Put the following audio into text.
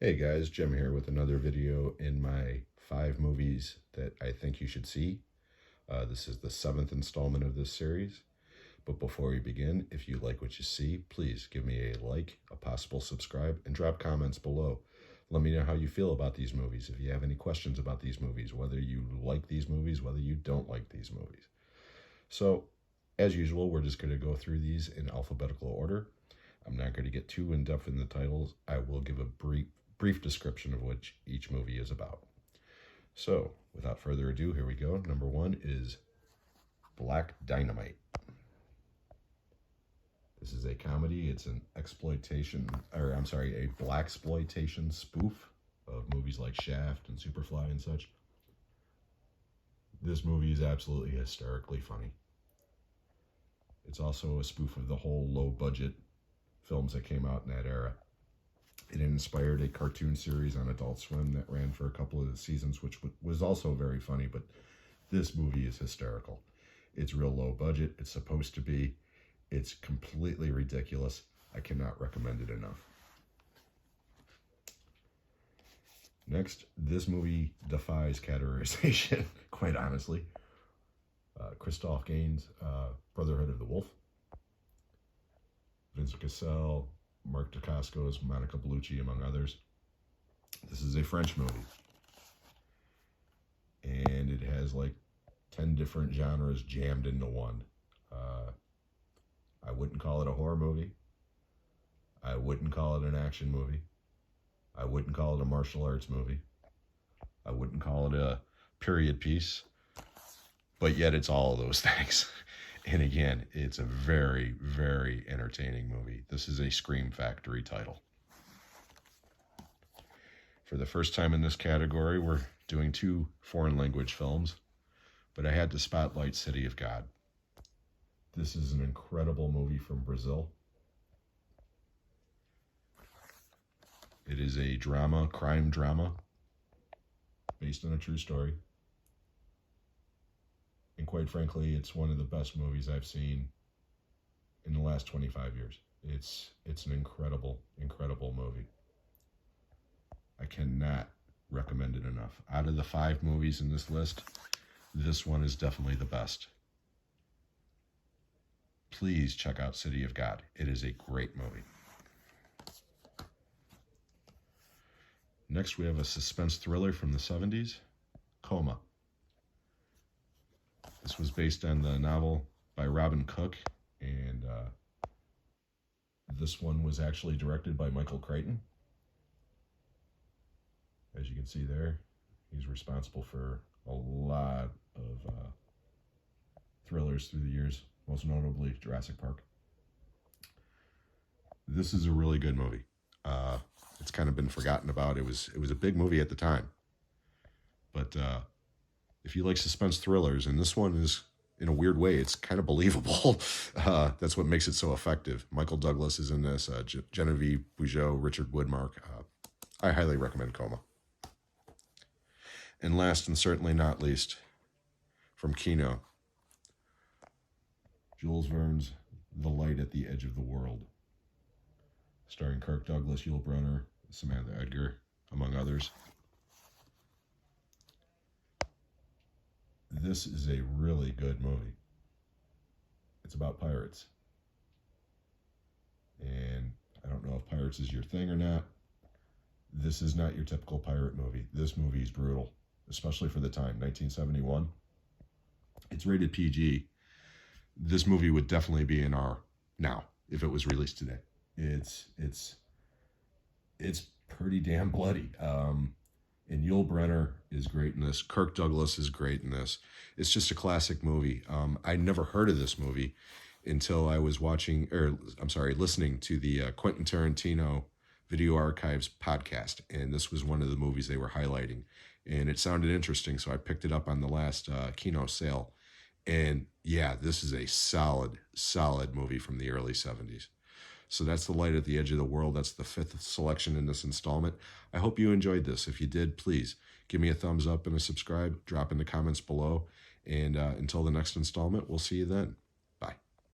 Hey guys, Jim here with another video in my 5 movies that I think you should see. This is the 7th installment of this series. But before we begin, if you like what you see, please give me a like, a possible subscribe, and drop comments below. Let me know how you feel about these movies. If you have any questions about these movies, whether you like these movies, whether you don't like these movies. So, as usual, we're just going to go through these in alphabetical order. I'm not going to get too in-depth in the titles. I will give a brief description of what each movie is about. So, without further ado, here we go. Number 1 is Black Dynamite. This is a comedy. It's an a blaxploitation spoof of movies like Shaft and Superfly and such. This movie is absolutely hysterically funny. It's also a spoof of the whole low-budget films that came out in that era. It inspired a cartoon series on Adult Swim that ran for a couple of seasons, which was also very funny, but this movie is hysterical. It's real low budget. It's supposed to be. It's completely ridiculous. I cannot recommend it enough. Next, this movie defies categorization, quite honestly. Christoph Gaines, Brotherhood of the Wolf. Vincent Cassel, Mark Dacascos, Monica Bellucci, among others. This is a French movie. And it has like 10 different genres jammed into one. I wouldn't call it a horror movie. I wouldn't call it an action movie. I wouldn't call it a martial arts movie. I wouldn't call it a period piece. But yet it's all of those things. And again, it's a very, very entertaining movie. This is a Scream Factory title. For the first time in this category, we're doing 2 foreign language films, but I had to spotlight City of God. This is an incredible movie from Brazil. It is a drama, crime drama, based on a true story. And quite frankly, it's one of the best movies I've seen in the last 25 years. It's an incredible, incredible movie. I cannot recommend it enough. Out of the 5 movies in this list, this one is definitely the best. Please check out City of God. It is a great movie. Next, we have a suspense thriller from the 70s, Coma. This was based on the novel by Robin Cook, and this one was actually directed by Michael Crichton. As you can see there, he's responsible for a lot of thrillers through the years, most notably Jurassic Park. This is a really good movie. It's kind of been forgotten about. It was a big movie at the time, but if you like suspense thrillers, and this one is, in a weird way, it's kind of believable. That's what makes it so effective. Michael Douglas is in this, Genevieve Bujold, Richard Widmark. I highly recommend Coma. And last and certainly not least, from Kino, Jules Verne's The Light at the Edge of the World, starring Kirk Douglas, Yul Brynner, Samantha Edgar, among others. This is a really good movie. It's about pirates. And I don't know if pirates is your thing or not. This is not your typical pirate movie. This movie is brutal, especially for the time, 1971. It's rated PG. This movie would definitely be in R now if it was released today. It's pretty damn bloody. And Yul Brynner is great in this. Kirk Douglas is great in this. It's just a classic movie. I never heard of this movie until I was listening to the Quentin Tarantino Video Archives podcast. And this was one of the movies they were highlighting. And it sounded interesting, so I picked it up on the last Kino sale. And yeah, this is a solid, solid movie from the early 70s. So that's The Light at the Edge of the World. That's the 5th selection in this installment. I hope you enjoyed this. If you did, please give me a thumbs up and a subscribe. Drop in the comments below. And until the next installment, we'll see you then.